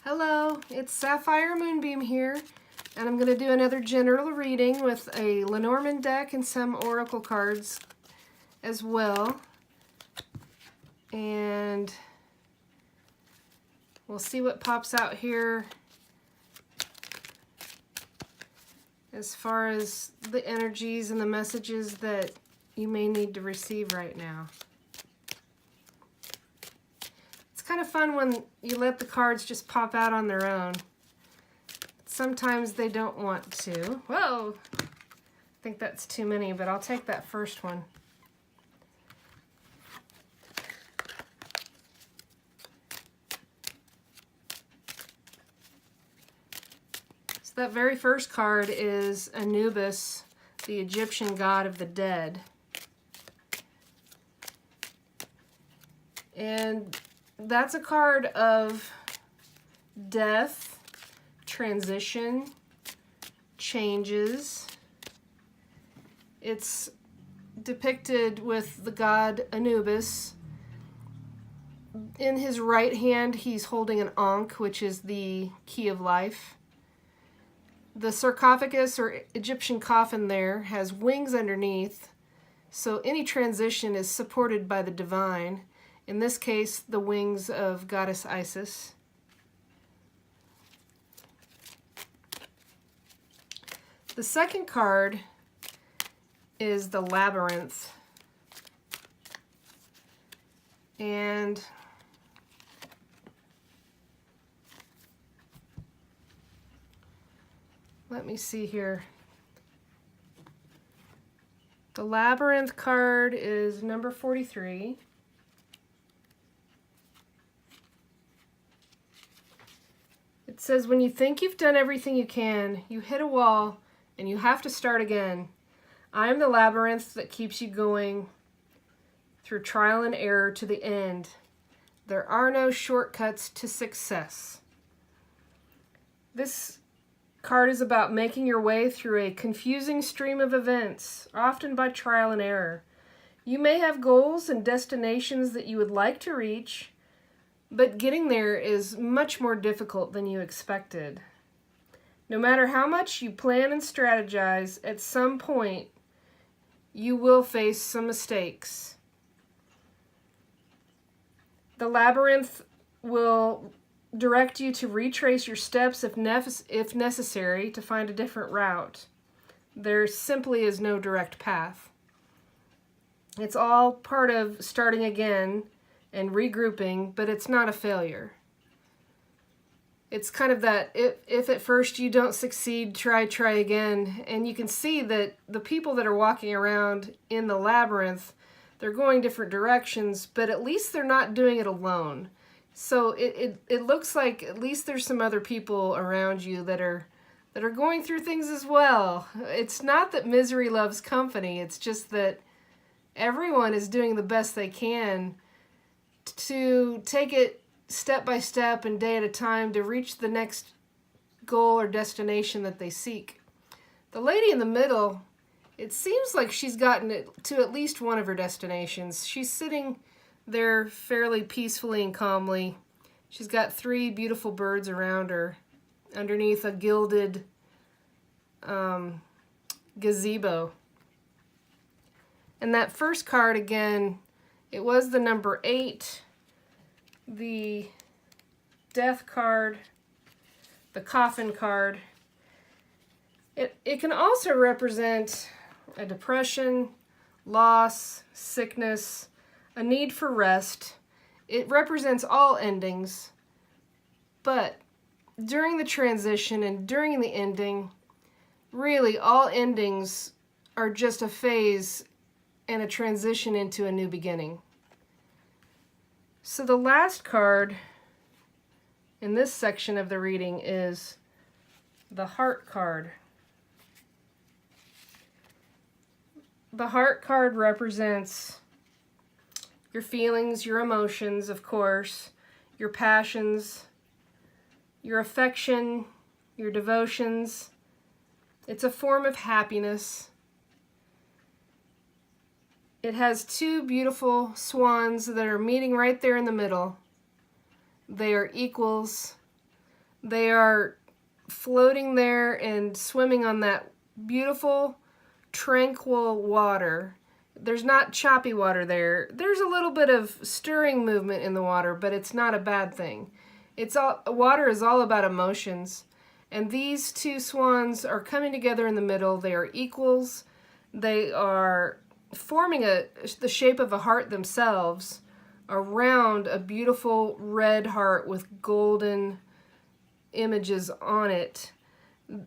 Hello, it's Sapphire Moonbeam here, and I'm going to do another general reading with a Lenormand deck and some oracle cards as well. And we'll see what pops out here as far as the energies and the messages that you may need to receive right now. It's kind of fun when you let the cards just pop out on their own. Sometimes they don't want to. Whoa! I think that's too many, but I'll take that first one. So that very first card is Anubis, the Egyptian god of the dead. And that's a card of death, transition, changes. It's depicted with the god Anubis. In his right hand, he's holding an ankh, which is the key of life. The sarcophagus or Egyptian coffin there has wings underneath, so any transition is supported by the divine. In this case, the wings of goddess Isis. The second card is the Labyrinth. And let me see here. The Labyrinth card is number 43. It says, when you think you've done everything you can, you hit a wall and you have to start again. I am the labyrinth that keeps you going through trial and error to the end. There are no shortcuts to success. This card is about making your way through a confusing stream of events, often by trial and error. You may have goals and destinations that you would like to reach, but getting there is much more difficult than you expected. No matter how much you plan and strategize, at some point you will face some mistakes. The labyrinth will direct you to retrace your steps if necessary to find a different route. There simply is no direct path. It's all part of starting again and regrouping, but it's not a failure. It's kind of that if at first you don't succeed, try again. And you can see that the people that are walking around in the labyrinth, they're going different directions, but at least they're not doing it alone. So it looks like at least there's some other people around you that are going through things as well. It's not that misery loves company, it's just that everyone is doing the best they can to take it step by step and day at a time to reach the next goal or destination that they seek. The lady in the middle, it seems like she's gotten it to at least one of her destinations. She's sitting there fairly peacefully and calmly. She's got 3 beautiful birds around her underneath a gilded gazebo. And that first card, again, it was the number 8, the death card, the coffin card. It can also represent a depression, loss, sickness, a need for rest. It represents all endings, but during the transition and during the ending, really all endings are just a phase and a transition into a new beginning. So the last card in this section of the reading is the Heart card. The Heart card represents your feelings, your emotions, of course, your passions, your affection, your devotions. It's a form of happiness. It has 2 beautiful swans that are meeting right there in the middle. They are equals. They are floating there and swimming on that beautiful, tranquil water. There's not choppy water there. There's a little bit of stirring movement in the water, but it's not a bad thing. Water is all about emotions. And these two swans are coming together in the middle. They are equals. They are forming the shape of a heart themselves around a beautiful red heart with golden images on it.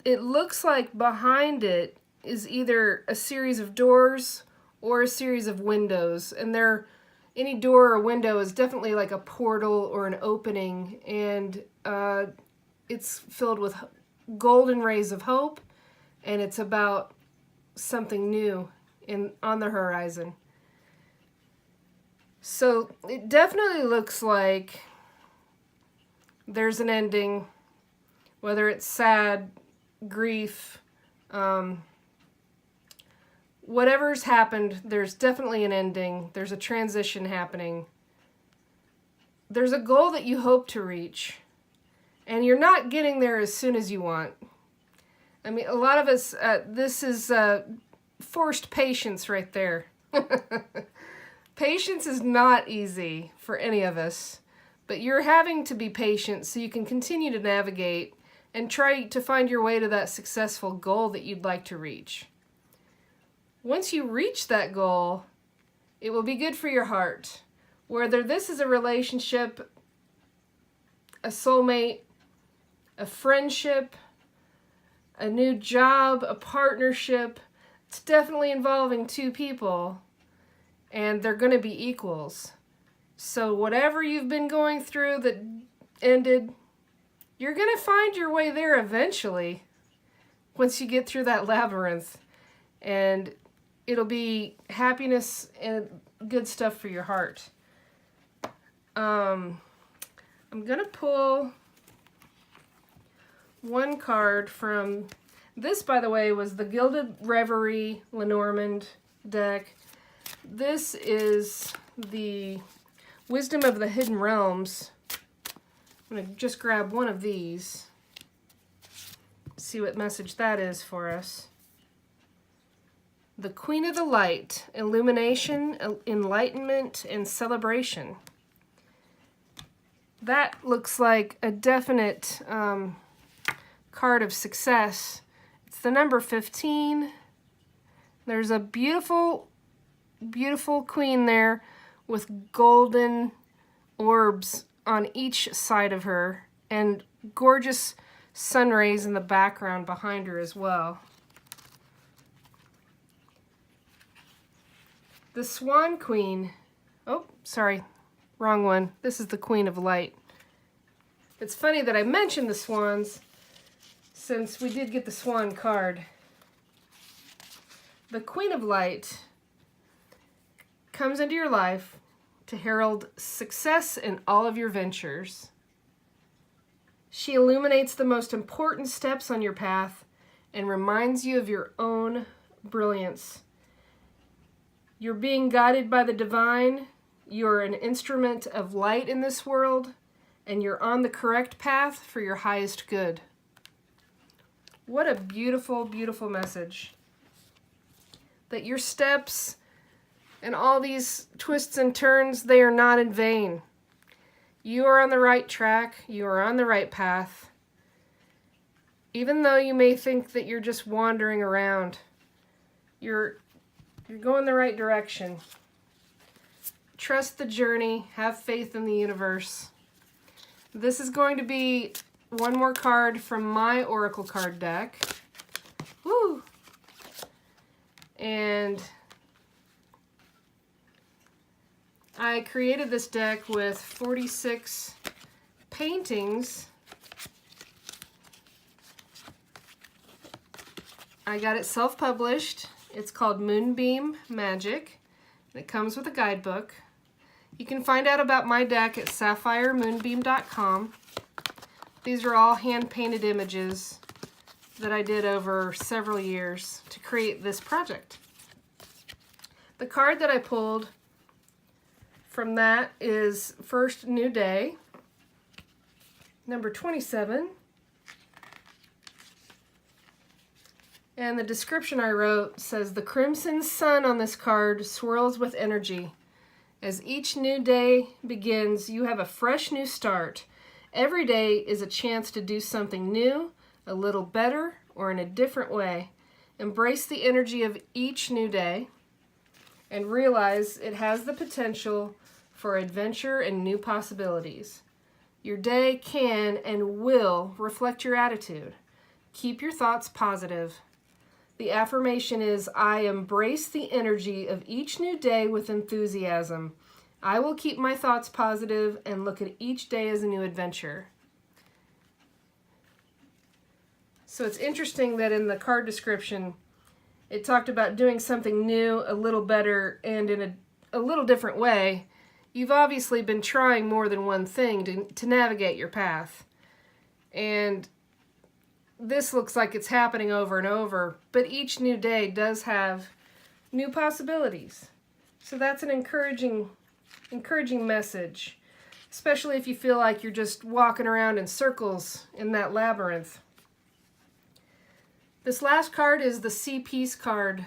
It looks like behind it is either a series of doors or a series of windows, and any door or window is definitely like a portal or an opening, and it's filled with golden rays of hope, and it's about something new on the horizon. So it definitely looks like there's an ending, whether it's sad, grief, whatever's happened, there's definitely an ending. There's a transition happening. There's a goal that you hope to reach, and you're not getting there as soon as you want. I mean, a lot of us, this is forced patience right there. Patience is not easy for any of us, but you're having to be patient so you can continue to navigate and try to find your way to that successful goal that you'd like to reach. Once you reach that goal, it will be good for your heart. Whether this is a relationship, a soulmate, a friendship, a new job, a partnership, it's definitely involving two people, and they're going to be equals. So whatever you've been going through that ended, you're going to find your way there eventually once you get through that labyrinth. And it'll be happiness and good stuff for your heart. I'm going to pull one card from, this by the way was the Gilded Reverie Lenormand deck. This is the Wisdom of the Hidden Realms. I'm going to just grab one of these, see what message that is for us. The Queen of the Light, illumination, enlightenment, and celebration. That looks like a definite card of success. It's the number 15. There's a beautiful, beautiful queen there with golden orbs on each side of her and gorgeous sun rays in the background behind her as well. The Swan Queen, oh, sorry, wrong one. This is the Queen of Light. It's funny that I mentioned the swans since we did get the swan card. The Queen of Light comes into your life to herald success in all of your ventures. She illuminates the most important steps on your path and reminds you of your own brilliance. You're being guided by the divine, you're an instrument of light in this world, and you're on the correct path for your highest good. What a beautiful, beautiful message. That your steps and all these twists and turns, they are not in vain. You are on the right track, you are on the right path. Even though you may think that you're just wandering around, you're going the right direction. Trust the journey. Have faith in the universe. This is going to be one more card from my Oracle card deck. Woo! And I created this deck with 46 paintings. I got it self-published. It's called Moonbeam Magick. It comes with a guidebook. You can find out about my deck at sapphiremoonbeam.com. These are all hand-painted images that I did over several years to create this project. The card that I pulled from that is First New Day, number 27. And the description I wrote says, the crimson sun on this card swirls with energy. As each new day begins, you have a fresh new start. Every day is a chance to do something new, a little better, or in a different way. Embrace the energy of each new day and realize it has the potential for adventure and new possibilities. Your day can and will reflect your attitude. Keep your thoughts positive. The affirmation is, I embrace the energy of each new day with enthusiasm. I will keep my thoughts positive and look at each day as a new adventure. So it's interesting that in the card description, it talked about doing something new, a little better, and in a little different way. You've obviously been trying more than one thing to navigate your path. And this looks like it's happening over and over, but each new day does have new possibilities. So that's an encouraging message, especially if you feel like you're just walking around in circles in that labyrinth. This last card is the Sea Peace card.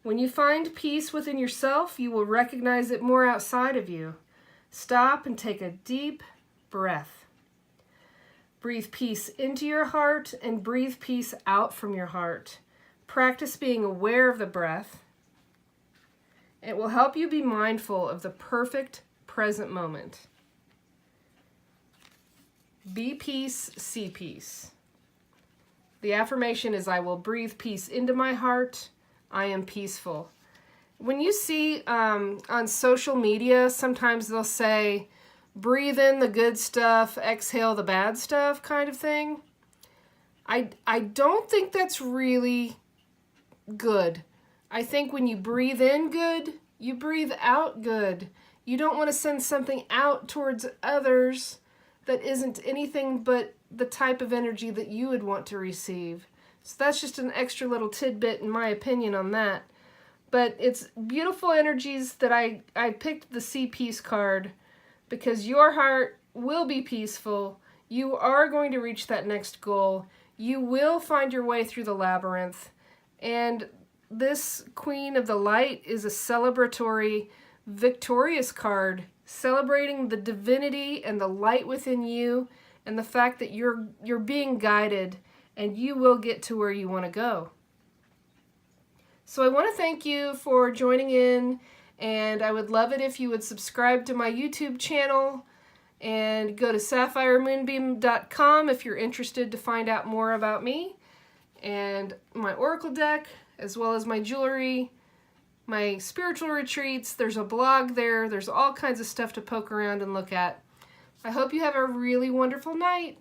When you find peace within yourself, you will recognize it more outside of you. Stop and take a deep breath. Breathe peace into your heart and breathe peace out from your heart. Practice being aware of the breath. It will help you be mindful of the perfect present moment. Be peace, see peace. The affirmation is, I will breathe peace into my heart. I am peaceful. When you see on social media, sometimes they'll say, breathe in the good stuff, exhale the bad stuff kind of thing. I don't think that's really good. I think when you breathe in good, you breathe out good. You don't want to send something out towards others that isn't anything but the type of energy that you would want to receive. So that's just an extra little tidbit in my opinion on that. But it's beautiful energies that I picked the Sea Peace card because your heart will be peaceful. You are going to reach that next goal. You will find your way through the labyrinth. And this Queen of the Light is a celebratory, victorious card, celebrating the divinity and the light within you and the fact that you're being guided and you will get to where you want to go. So I want to thank you for joining in, and I would love it if you would subscribe to my YouTube channel and go to sapphiremoonbeam.com if you're interested to find out more about me and my oracle deck, as well as my jewelry, my spiritual retreats. There's a blog there. There's all kinds of stuff to poke around and look at. I hope you have a really wonderful night.